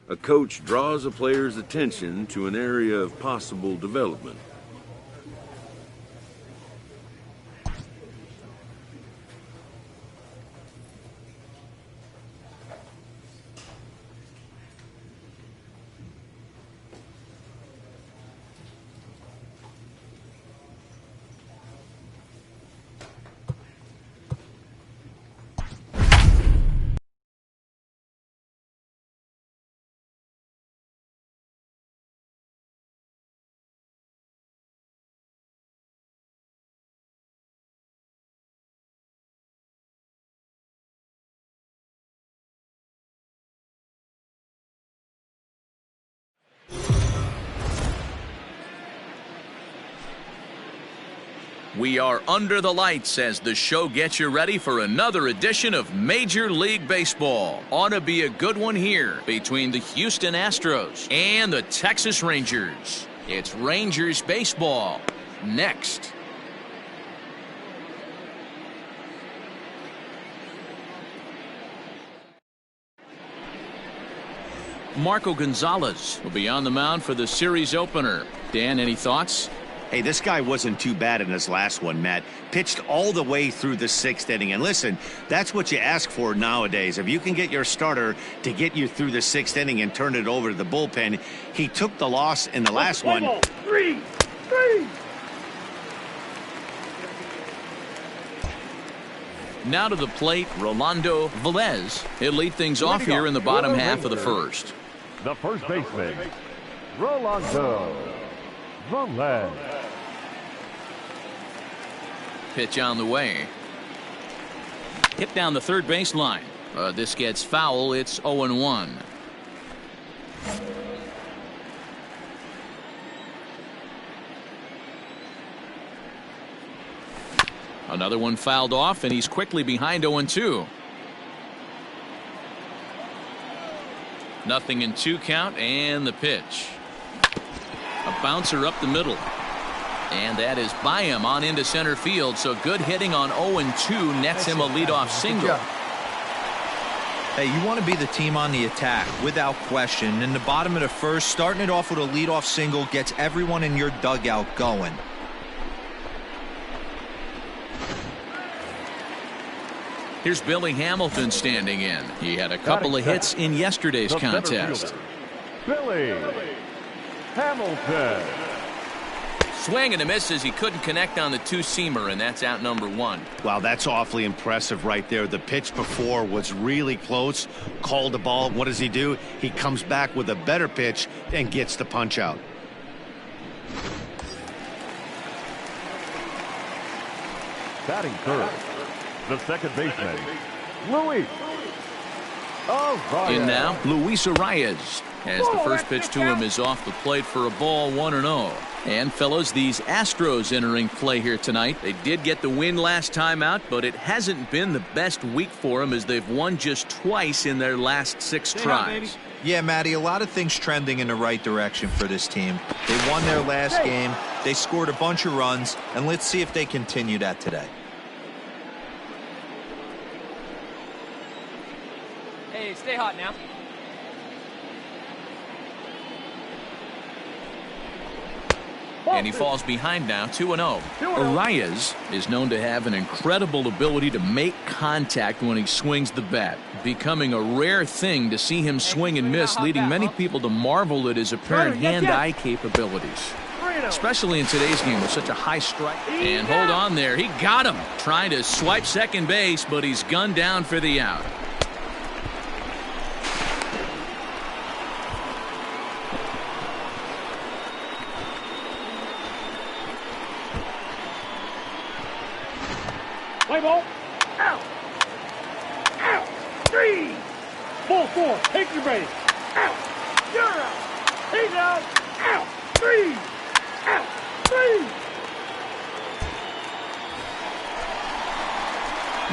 A coach draws a player's attention to an area of possible development. We are under the lights as the show gets you ready for another edition of Major League Baseball. Ought to be a good one here between the Houston Astros and the Texas Rangers. It's Rangers baseball next. Marco Gonzalez will be on the mound for the series opener. Dan, any thoughts? Hey, this guy wasn't too bad in his last one, Matt. Pitched all the way through the sixth inning. And listen, that's what you ask for nowadays. If you can get your starter to get you through the sixth inning and turn it over to the bullpen, he took the loss in the last one. Three. Now to the plate, Rolando Velez. He'll lead things off here in the bottom half of the first. The first baseman, Rolando Velez. Pitch on the way. Hit down the third baseline. This gets foul. It's 0-1. Another one fouled off, and he's quickly behind 0-2. Nothing in 2 count, and the pitch. A bouncer up the middle. And that is by him on into center field. So good hitting on 0-2 nets him a leadoff single. Hey, you want to be the team on the attack, without question. In the bottom of the first, starting it off with a leadoff single gets everyone in your dugout going. Here's Billy Hamilton standing in. He had a couple of hits in yesterday's contest. Billy Hamilton. Swing and a miss as he couldn't connect on the two-seamer, and that's out number 1. Wow, that's awfully impressive right there. The pitch before was really close. Called the ball. What does he do? He comes back with a better pitch and gets the punch out. Batting third, the second baseman, Luis. In now, Luis Arias, as the first pitch to him is off the plate for a ball, 1-0. And fellas, these Astros entering play here tonight. They did get the win last time out, but it hasn't been the best week for them as they've won just twice in their last 6 tries. Yeah, Matty, a lot of things trending in the right direction for this team. They won their last game, they scored a bunch of runs, and let's see if they continue that today. Hey, stay hot now. And he falls behind now, 2-0. Arias is known to have an incredible ability to make contact when he swings the bat, becoming a rare thing to see him swing and miss, leading many people to marvel at his apparent hand-eye capabilities, especially in today's game with such a high strike. And hold on there, he got him, trying to swipe second base, but he's gunned down for the out. Play ball. Out. Out. 3. Ball 4. Take your base. Out. You're out. He's out. Out. 3. Out. 3.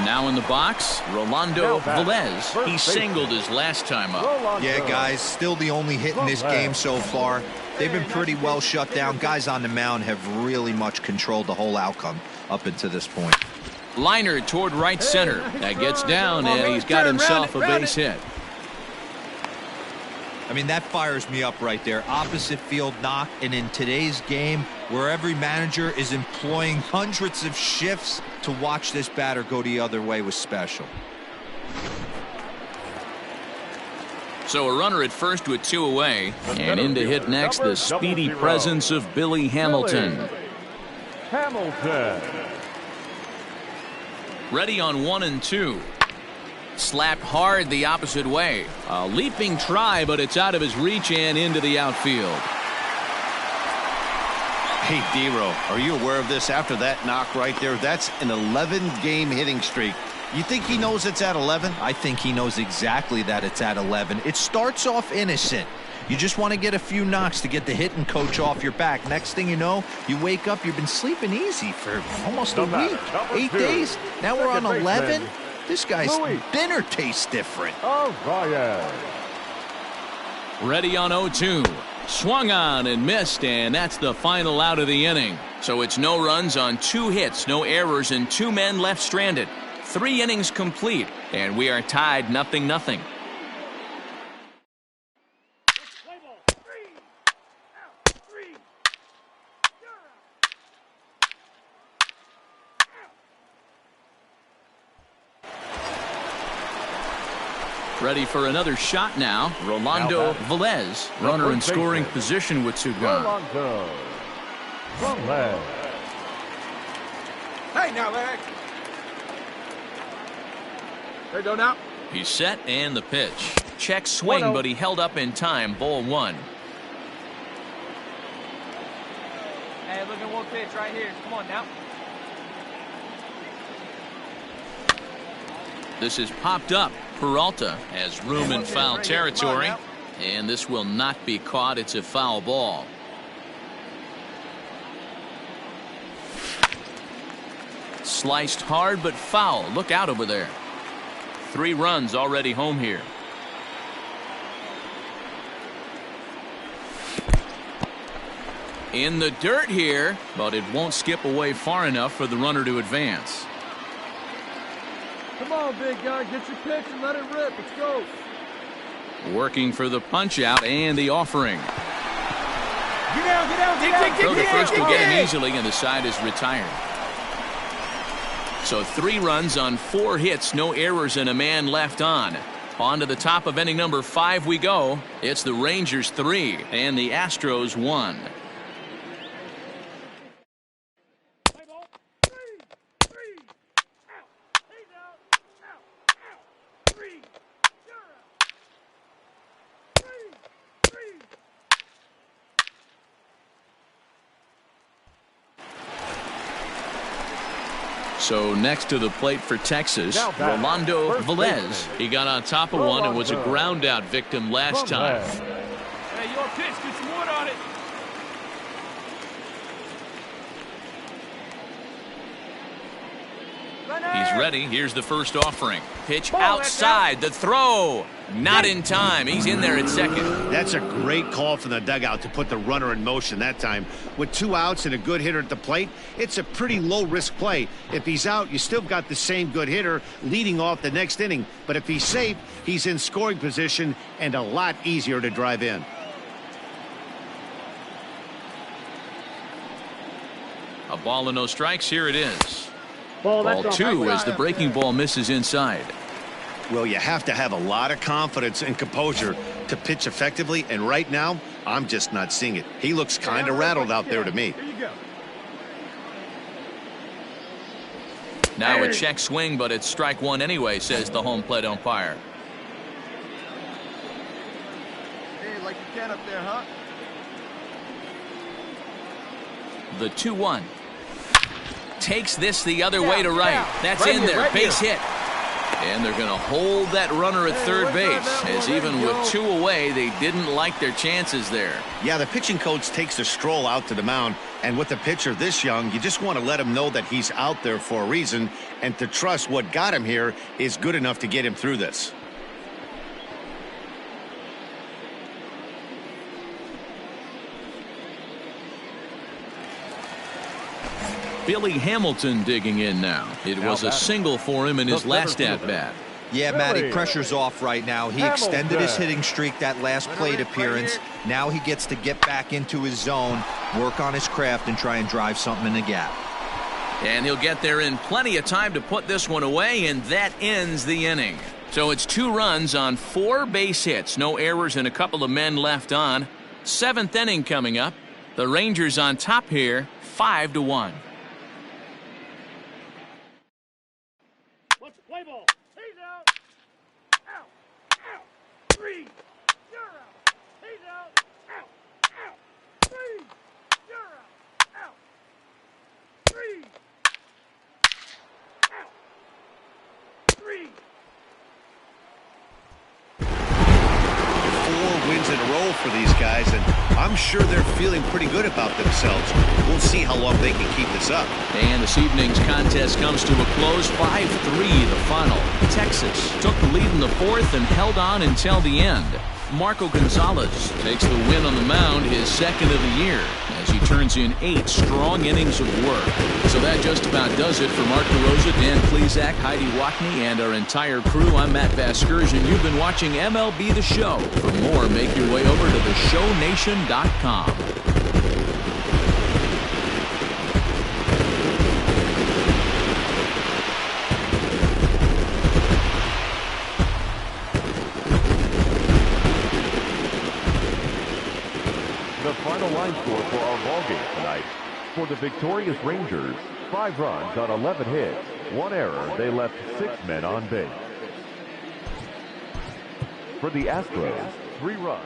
Now in the box, Rolando Velez. He singled his last time up. Yeah, guys, still the only hit in this game so far. They've been pretty well shut down. Guys on the mound have really much controlled the whole outcome up until this point. Liner toward right center. That gets down, and he's got himself a base hit. I mean, that fires me up right there. Opposite field knock, and in today's game, where every manager is employing hundreds of shifts to watch this batter go the other way was special. So a runner at first with 2 away, and in to hit next, the speedy presence of Billy Hamilton. Ready on 1 and 2. Slapped hard the opposite way. A leaping try, but it's out of his reach and into the outfield. Hey, D-Row, are you aware of this? After that knock right there, that's an 11-game hitting streak. You think he knows it's at 11? I think he knows exactly that it's at 11. It starts off innocent. You just want to get a few knocks to get the hitting coach off your back. Next thing you know, you wake up, you've been sleeping easy for almost a week, 8 days. Now we're on 11. This guy's dinner tastes different. Ready on 0-2. Swung on and missed, and that's the final out of the inning. So it's no runs on 2 hits, no errors, and 2 men left stranded. 3 innings complete, and we are tied 0-0. Ready for another shot now. Rolando Velez, runner in scoring position with 2 gone. Hey, now, Larry. There you go now. He's set and the pitch. Check swing, but he held up in time. Ball 1. Hey, look at 1 pitch right here. Come on now. This is popped up. Peralta has room in foul territory, and this will not be caught. It's a foul ball. Sliced hard but foul. Look out over there. 3 runs already home here. In the dirt here, but it won't skip away far enough for the runner to advance. Come on, big guy, get your pitch and let it rip. Let's go. Working for the punch out and the offering. Get down. Throw to first will get him easily, and the side is retired. So 3 runs on 4 hits, no errors, and a man left on. On to the top of inning number 5 we go. It's the Rangers 3 and the Astros 1. So next to the plate for Texas, Rolando Velez. He got on top of one and was a ground out victim last time. Hey, your pitch. Get some wood on it. He's ready. Here's the first offering. Pitch outside. The throw. Not in time. He's in there at second. That's a great call from the dugout to put the runner in motion that time. With 2 outs and a good hitter at the plate, it's a pretty low-risk play. If he's out, you still got the same good hitter leading off the next inning. But if he's safe, he's in scoring position and a lot easier to drive in. A ball and no strikes. Here it is. Ball two as the breaking ball misses inside. Well, you have to have a lot of confidence and composure to pitch effectively, and right now, I'm just not seeing it. He looks kind of rattled out there to me. Now a check swing, but it's strike one anyway, says the home plate umpire. Hey, like you can up there, huh? The 2-1. Takes this the other way to right. That's in there. Base hit. And they're going to hold that runner at third base, as even with 2 away, they didn't like their chances there. Yeah, the pitching coach takes a stroll out to the mound, and with a pitcher this young, you just want to let him know that he's out there for a reason, and to trust what got him here is good enough to get him through this. Billy Hamilton digging in now. It was a single for him in his last at-bat. Yeah, Matty, pressure's off right now. He extended his hitting streak that last plate appearance. Now he gets to get back into his zone, work on his craft, and try and drive something in the gap. And he'll get there in plenty of time to put this one away, and that ends the inning. So it's 2 runs on 4 base hits. No errors and a couple of men left on. 7th inning coming up. The Rangers on top here, 5-1. Play ball. He's out. Out. Out. 3. You're out. He's out. Out. Out. 3. You're out. Out. 3. Out. 3. 4 wins in a row for these guys, and I'm sure they're feeling pretty good about themselves. We'll see how long they can keep this up. And this evening's contest comes to a close. 5-3 the final. Texas took the lead in the 4th and held on until the end. Marco Gonzalez takes the win on the mound, his 2nd of the year, as he turns in 8 strong innings of work. So that just about does it for Mark DeRosa, Dan Plesac, Heidi Watney, and our entire crew. I'm Matt Vasgersian. You've been watching MLB The Show. For more, make your way over to theshownation.com. The final line score for our ballgame tonight. For the victorious Rangers, 5 runs on 11 hits, 1 error. They left 6 men on base. For the Astros, 3 runs.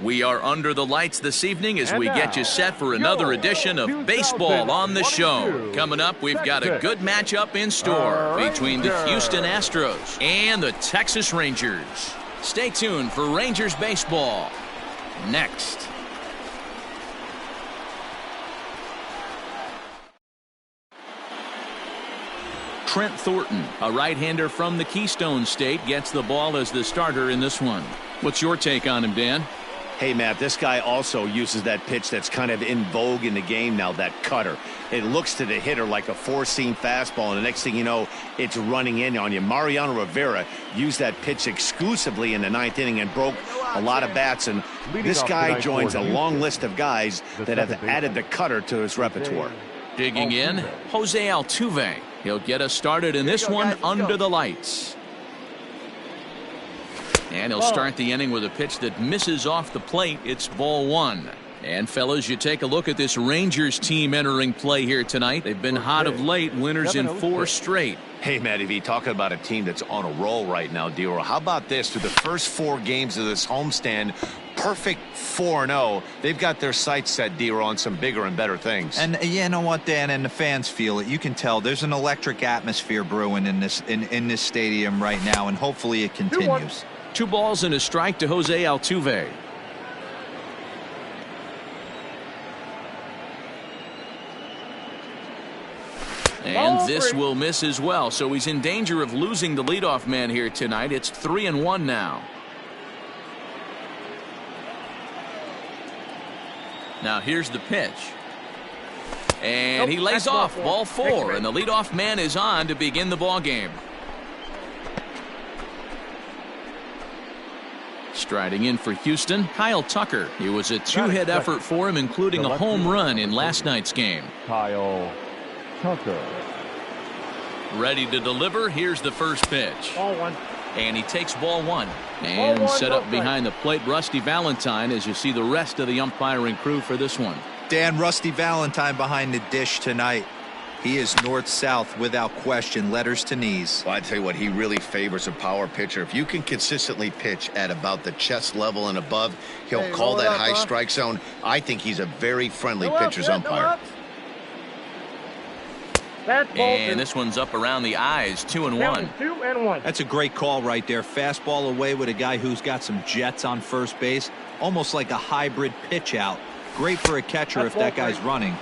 We are under the lights this evening as we get you set for another edition of Baseball on the Show. Coming up, we've got a good matchup in store between the Houston Astros and the Texas Rangers. Stay tuned for Rangers baseball next. Trent Thornton, a right-hander from the Keystone State, gets the ball as the starter in this one. What's your take on him, Dan? Hey, Matt, this guy also uses that pitch that's kind of in vogue in the game now, that cutter. It looks to the hitter like a four-seam fastball, and the next thing you know, it's running in on you. Mariano Rivera used that pitch exclusively in the ninth inning and broke a lot of bats, and this guy joins a long list of guys that have added the cutter to his repertoire. Digging in, Jose Altuve. He'll get us started in this one under the lights. And he'll start the inning with a pitch that misses off the plate. It's ball one. And fellas, you take a look at this Rangers team entering play here tonight. They've been hot of late, winners in 4 straight. Hey, Matty V, talking about a team that's on a roll right now, D-Roll. How about this? Through the first 4 games of this homestand, perfect 4-0. They've got their sights set, D-Roll, on some bigger and better things. And you know what, Dan, and the fans feel it. You can tell there's an electric atmosphere brewing in this stadium right now, and hopefully it continues. 2 balls and a strike to Jose Altuve. And this will miss as well, so he's in danger of losing the leadoff man here tonight. It's 3-1 now. Now here's the pitch. And he lays off, ball 4, and the leadoff man is on to begin the ball game. Striding in for Houston, Kyle Tucker. It was a 2-hit effort for him, including a home run in last night's game. Kyle Tucker. Ready to deliver. Here's the first pitch. Ball 1. And he takes ball 1. And set up behind the plate, Rusty Valentine, as you see the rest of the umpiring crew for this one. Dan, Rusty Valentine behind the dish tonight. He is north-south without question, letters to knees. Well, I tell you what, he really favors a power pitcher. If you can consistently pitch at about the chest level and above, he'll call that high strike zone. I think he's a very friendly pitcher's umpire. And this one's up around the eyes, 2-1. 2-1. That's a great call right there. Fastball away with a guy who's got some jets on first base, almost like a hybrid pitch out. Great for a catcher if that guy's running.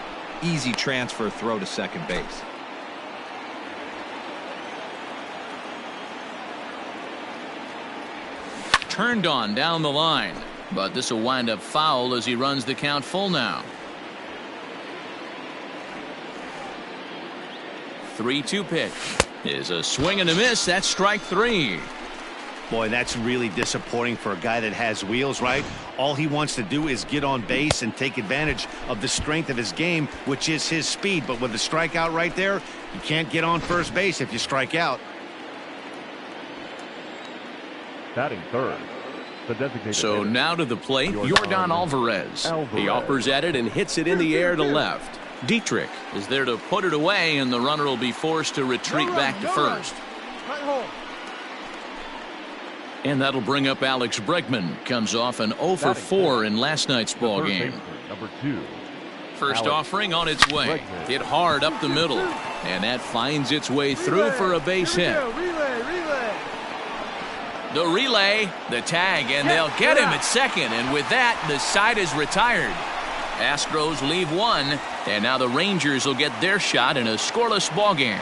Easy transfer throw to second base. Turned on down the line, but this will wind up foul as he runs the count full now. 3-2 pitch is a swing and a miss. That's strike 3. Boy, that's really disappointing for a guy that has wheels, right? All he wants to do is get on base and take advantage of the strength of his game, which is his speed. But with the strikeout right there, you can't get on first base if you strike out. Batting third. The designated So hitter. now to the plate, Yordan Alvarez. He offers at it and hits it in the air to left. Dietrich is there to put it away, and the runner will be forced to retreat back to first. And that'll bring up Alex Bregman. Comes off an 0 for 4 in last night's ball game. Number 2. First Alex offering on its way. Hit hard up the middle. And that finds its way through for a base hit. The relay, the tag, and they'll get him at second. And with that, the side is retired. Astros leave 1, and now the Rangers will get their shot in a scoreless ball game.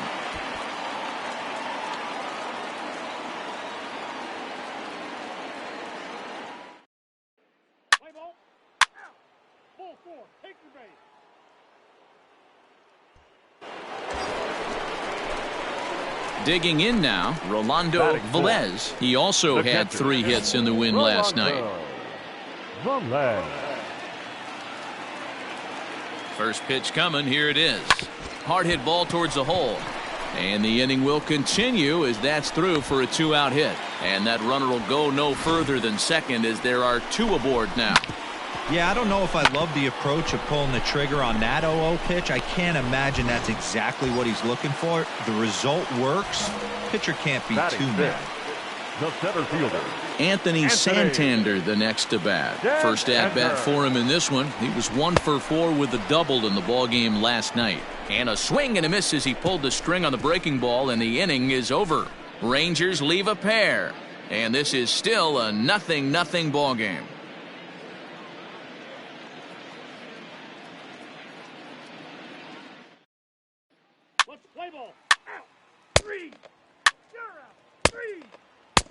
Play ball. Ball 4. Take your base. Digging in now, Rolando Velez. He also had 3 hits in the win last night. First pitch coming. Here it is. Hard hit ball towards the hole. And the inning will continue as that's through for a 2-out hit. And that runner will go no further than second as there are 2 aboard now. Yeah, I don't know if I love the approach of pulling the trigger on that 0-0 pitch. I can't imagine that's exactly what he's looking for. The result works. Pitcher can't be too mad. The center fielder, Anthony Santander, the next to bat. First at bat for him in this one. He was 1 for 4 with a double in the ball game last night. And a swing and a miss as he pulled the string on the breaking ball, and the inning is over. Rangers leave a pair, and this is still a 0-0 ball game. Let's play ball. Out. 3. You're out. 3.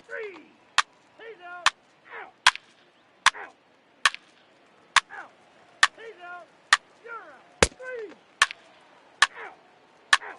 3. He's out. Out. Out. Out. He's out. You're out. 3. Out. Out.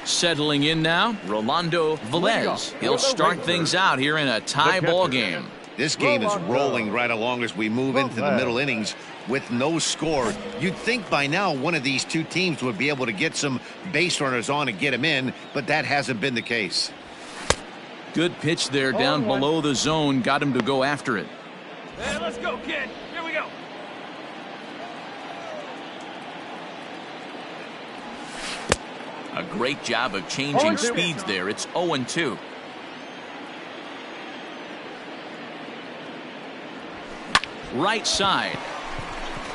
Settling in now, Rolando Velez. He'll start things out here in a tie ball game. This game is rolling right along as we move into the middle innings with no score. You'd think by now one of these 2 teams would be able to get some base runners on and get them in, but that hasn't been the case. Good pitch there down below the zone. Got him to go after it. Hey, let's go, kid. Here we go. A great job of changing speeds there. It's 0-2. Right side.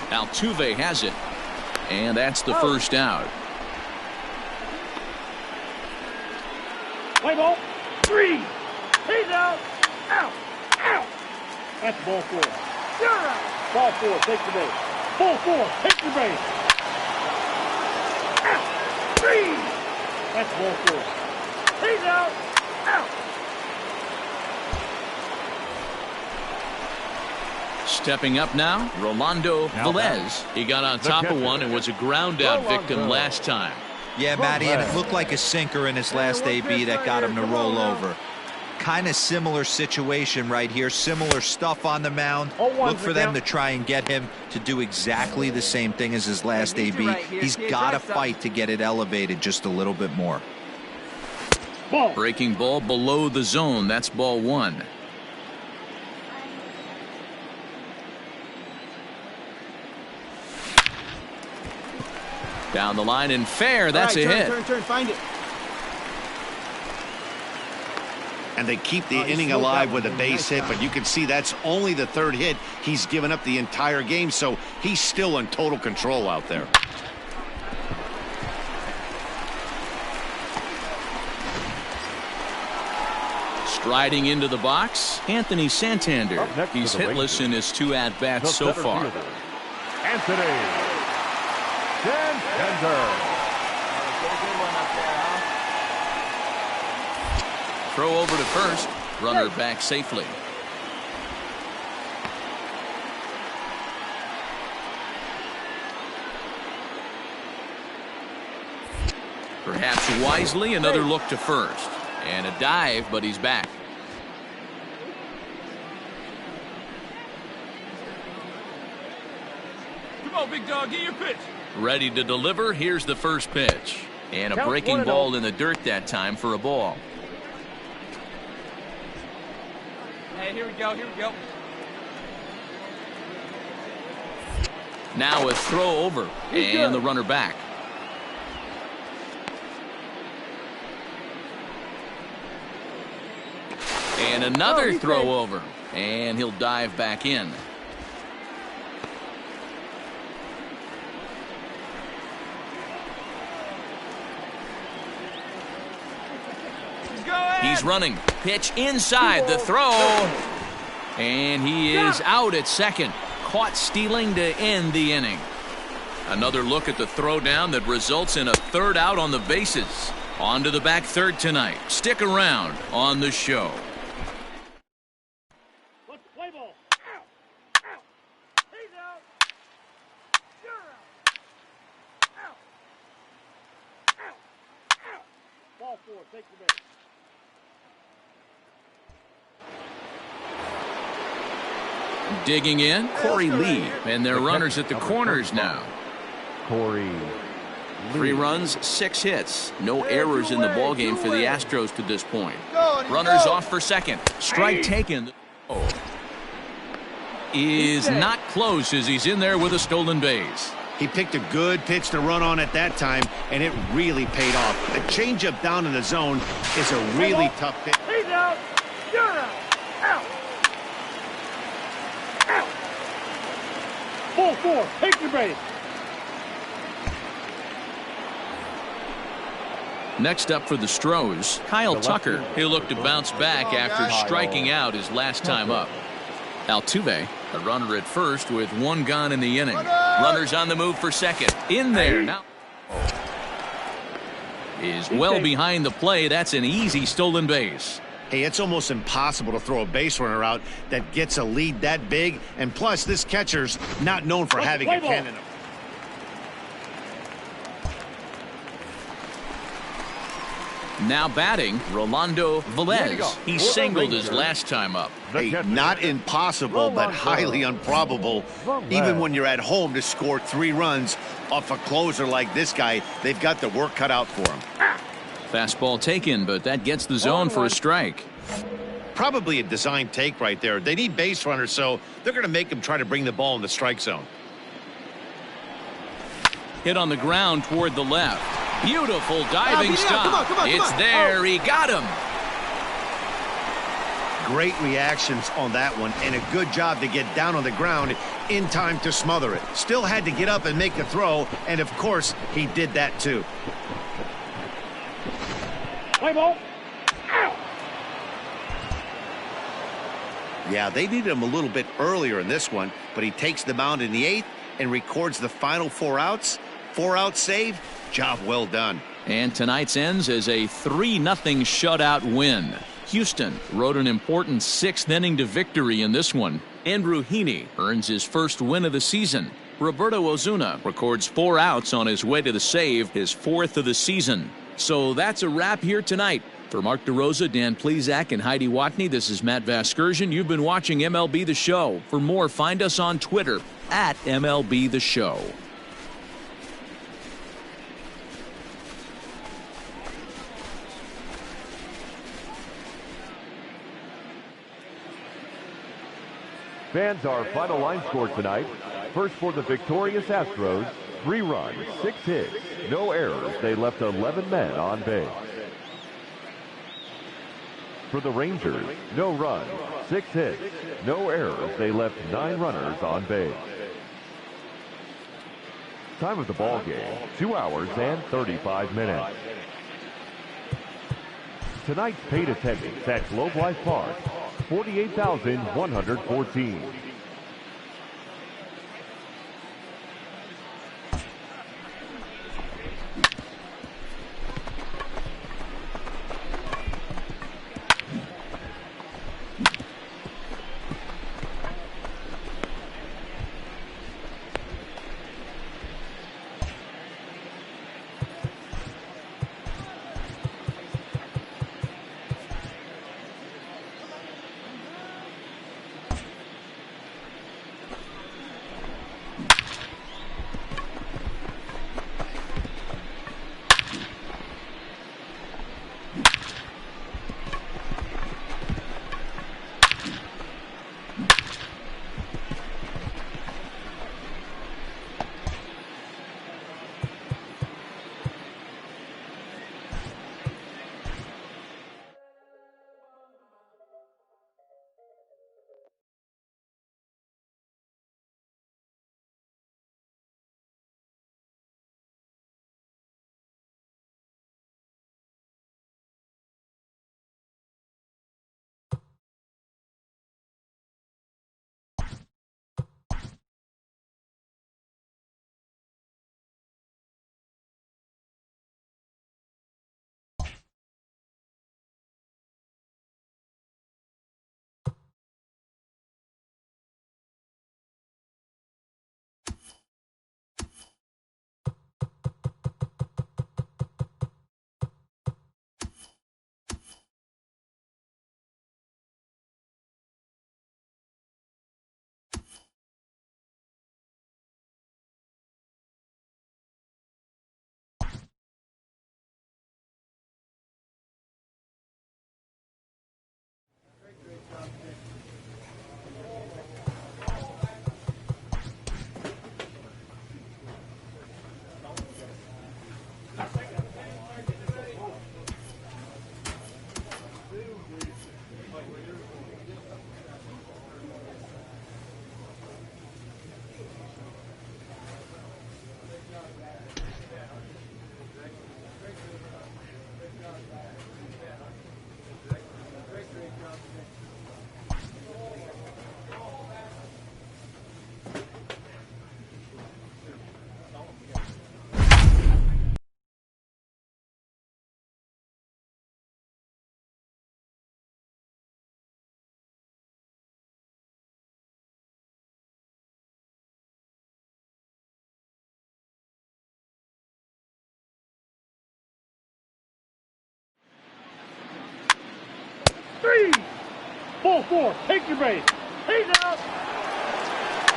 Altuve has it. And that's the first out. Play ball. 3. He's out. Out. Out. That's ball 4. You're out. Ball 4. Take the base. Ball 4. Take the base. Out. 3. That's ball 4. He's out. Out. Stepping up now, Rolando Velez. He got on top of one and was a ground out victim last time. Yeah, Matty, and it looked like a sinker in his last AB that got him to roll over. Kind of similar situation right here. Similar stuff on the mound. Look for them to try and get him to do exactly the same thing as his last AB. He's got to fight to get it elevated just a little bit more. Breaking ball below the zone. That's ball 1. Down the line and fair. That's a hit. Turn, find it. And they keep the inning alive with a base hit, but you can see that's only the 3rd hit he's given up the entire game, so he's still in total control out there. Striding into the box, Anthony Santander. He's hitless in his 2 at-bats so far. Anthony Santander. Throw over to first. Runner back safely. Perhaps wisely, another look to first. And a dive, but he's back. Come on, big dog, get your pitch. Ready to deliver. Here's the first pitch. And a breaking ball in the dirt that time for a ball. Hey, here we go, here we go. Now a throw over and the runner back. And another throw over, and he'll dive back in. He's running. Pitch inside the throw. And he is out at second. Caught stealing to end the inning. Another look at the throw down that results in a third out on the bases. On to the back third tonight. Stick around on the show. Let's play ball. Out. Out. He's out. You're out. Out. Out. Out. Ball four. Take the base. Digging in, Corey Lee. And their runners at the corners now. Corey. 3 runs, 6 hits. No errors in the ballgame for the Astros to this point. Runners off for second. Strike taken. Oh. Is not close as he's in there with a stolen base. He picked a good pitch to run on at that time, and it really paid off. The changeup down in the zone is a really tough pitch. He's out. You're out. Out. Out. Ball four. Take the base. Next up for the Stros, Kyle Tucker. He'll look to bounce back after striking out his last time up. Altuve, a runner at first with 1 gone in the inning. Runners on the move for second. In there now. Is well behind the play. That's an easy stolen base. Hey, it's almost impossible to throw a base runner out that gets a lead that big. And plus, this catcher's not known for having a cannon. Now batting, Rolando Velez. He singled his last time up. Hey, not impossible, but highly improbable. Even when you're at home to score 3 runs off a closer like this guy, they've got the work cut out for him. Fastball taken, but that gets the zone for a strike. Probably a design take right there. They need base runners, so they're going to make him try to bring the ball in the strike zone. Hit on the ground toward the left. Beautiful diving stop. It's there. He got him. Great reactions on that one, and a good job to get down on the ground in time to smother it. Still had to get up and make the throw, and of course, he did that too. Play ball. Out. Yeah, they needed him a little bit earlier in this one, but he takes the mound in the 8th and records the final 4 outs. 4-out save. Job well done. And tonight's ends as a 3-0 shutout win. Houston rode an important 6th inning to victory in this one. Andrew Heaney earns his first win of the season. Roberto Ozuna records 4 outs on his way to the save, his 4th of the season. So that's a wrap here tonight. For Mark DeRosa, Dan Plesac, and Heidi Watney, this is Matt Vasgersian. You've been watching MLB The Show. For more, find us on Twitter at MLB The Show. Fans, our final line score tonight. First for the victorious Astros, 3 runs, 6 hits, no errors. They left 11 men on base. For the Rangers, no runs, 6 hits, no errors. They left 9 runners on base. Time of the ball game, 2 hours and 35 minutes. Tonight's paid attendance at Globe Life Park, 48,114. Ball 4, take your base. He's out.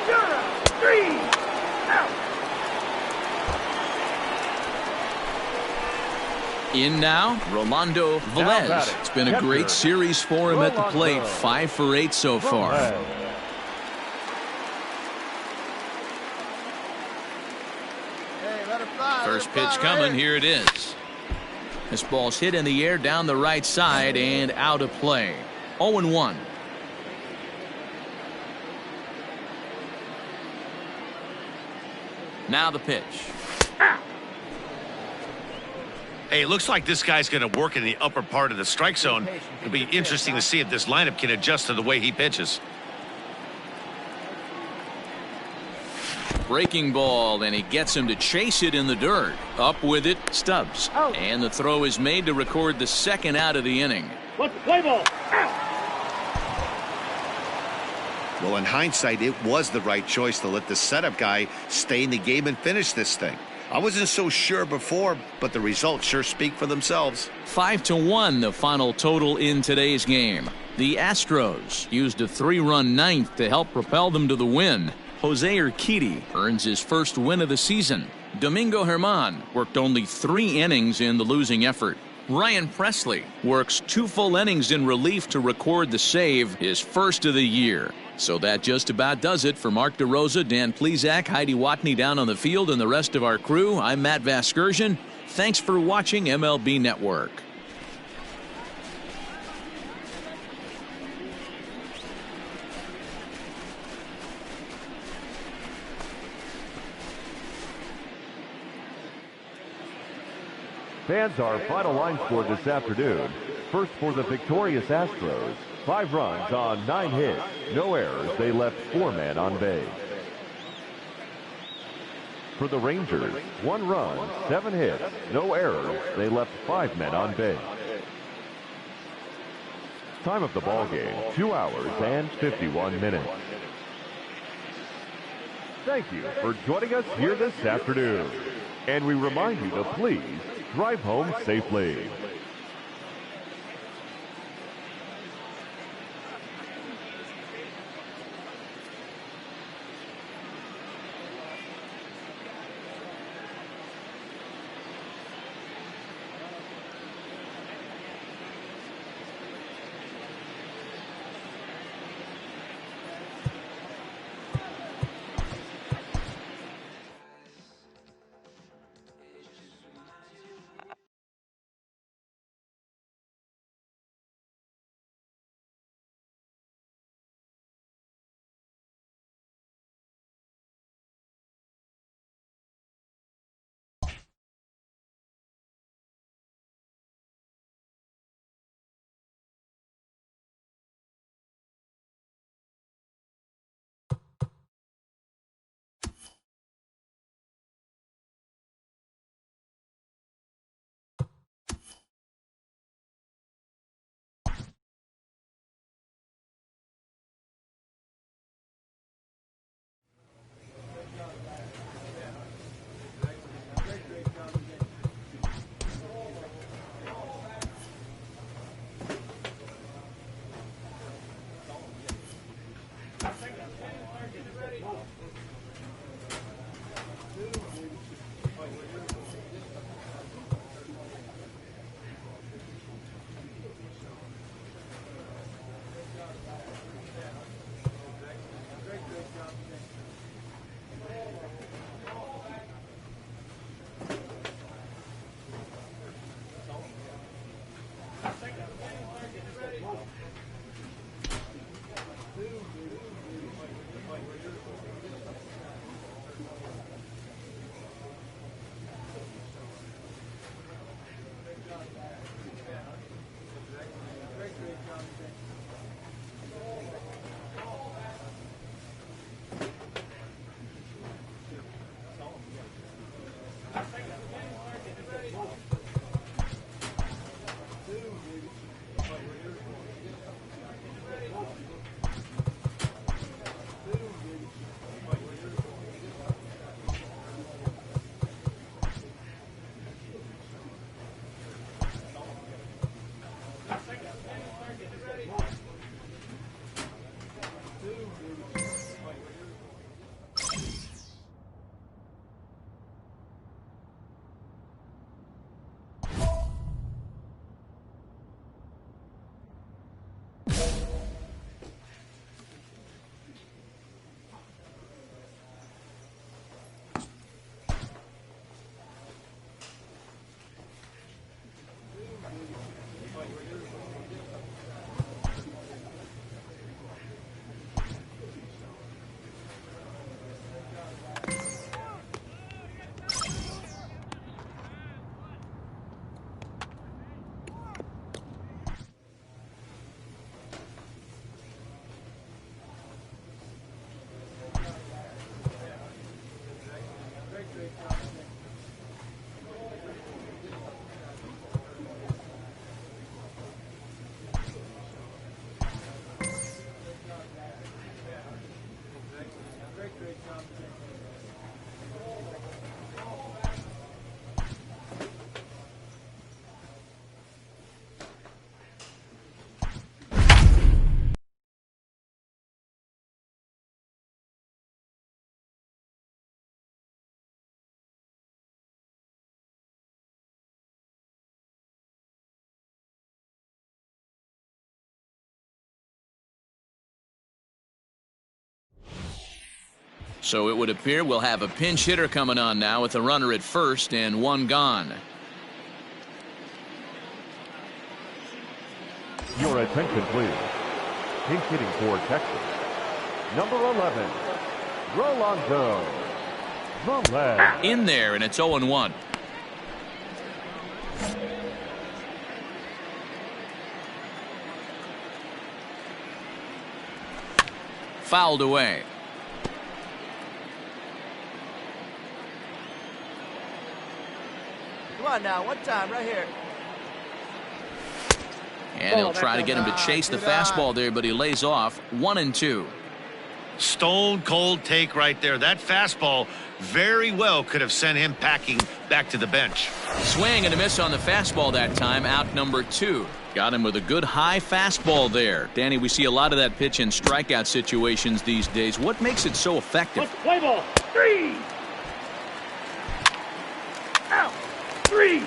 You're out. 3 out. In now, Rolando Velez. It's been a great series for him at the plate. 5 for 8 so far. First pitch coming. Here it is. This ball's hit in the air down the right side and out of play. 0-1. Now the pitch. Hey, it looks like this guy's going to work in the upper part of the strike zone. It'll be interesting to see if this lineup can adjust to the way he pitches. Breaking ball, and he gets him to chase it in the dirt. Up with it, Stubbs. And the throw is made to record the second out of the inning. Let's play ball. Out. Well, in hindsight, it was the right choice to let the setup guy stay in the game and finish this thing. I wasn't so sure before, but the results sure speak for themselves. 5-1 the final total in today's game. The Astros used a 3-run ninth to help propel them to the win. Jose Urquidy earns his first win of the season. Domingo Germán worked only 3 innings in the losing effort. Ryan Presley works 2 full innings in relief to record the save, his first of the year. So that just about does it for Mark DeRosa, Dan Plesac, Heidi Watney down on the field, and the rest of our crew. I'm Matt Vasgersian. Thanks for watching MLB Network. Fans, our final line score this afternoon. First for the victorious Astros. 5 runs on 9 hits. No errors. They left 4 men on base. For the Rangers, 1 run, 7 hits. No errors. They left 5 men on base. Time of the ball game, 2 hours and 51 minutes. Thank you for joining us here this afternoon. And we remind you to please drive home safely. So it would appear we'll have a pinch hitter coming on now with a runner at first and one gone. Your attention, please. Pinch hitting for Texas, number 11, Rolando Velez. In there, and it's 0-1. Fouled away. Come on now, one time right here. And he'll try to get him to chase the fastball there, but he lays off. 1-2. Stone cold take right there. That fastball very well could have sent him packing back to the bench. Swing and a miss on the fastball that time. Out number 2. Got him with a good high fastball there. Danny, we see a lot of that pitch in strikeout situations these days. What makes it so effective? Let's play ball. 3. Out. 3.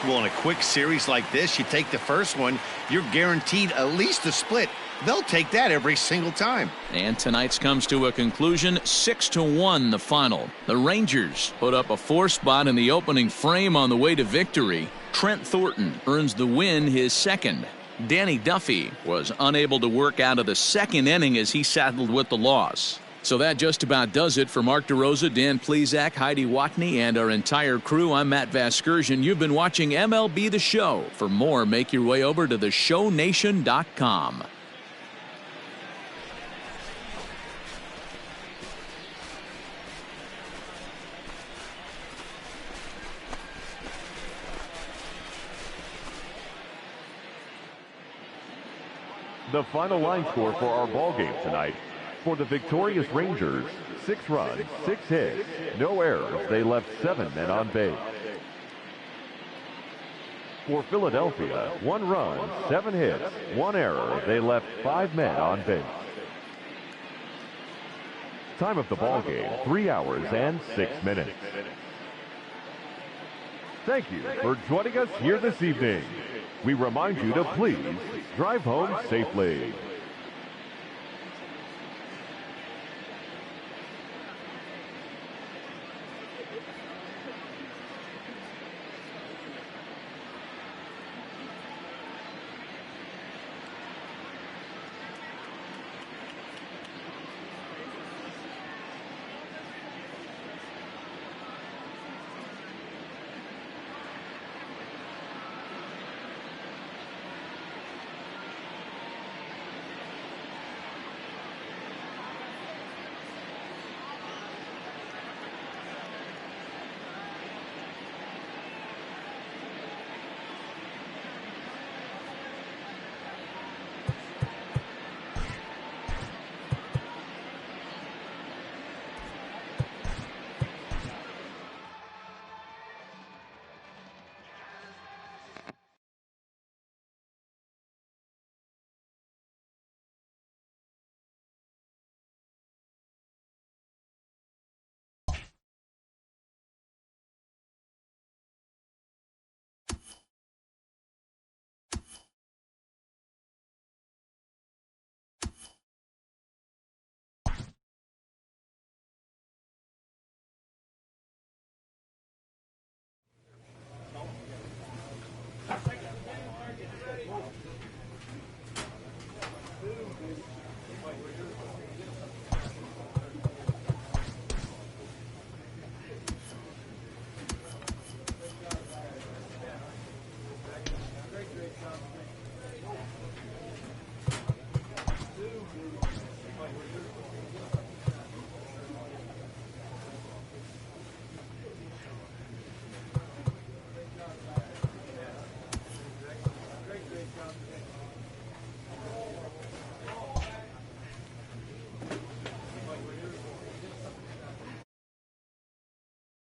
Well, in a quick series like this, you take the first one, you're guaranteed at least a split. They'll take that every single time. And tonight's comes to a conclusion. 6-1 the final. The Rangers put up a 4 spot in the opening frame on the way to victory. Trent Thornton earns the win, his second. Danny Duffy was unable to work out of the second inning as he saddled with the loss. So that just about does it for Mark DeRosa, Dan Plesac, Heidi Watney, and our entire crew. I'm Matt Vasgersian. You've been watching MLB The Show. For more, make your way over to theshownation.com. The final line score for our ball game tonight. For the victorious Rangers, 6 runs, 6 hits, no errors. They left 7 men on base. For Philadelphia, 1 run, 7 hits, 1 error. They left 5 men on base. Time of the ball game, 3 hours and 6 minutes. Thank you for joining us here this evening. We remind you to please drive home safely.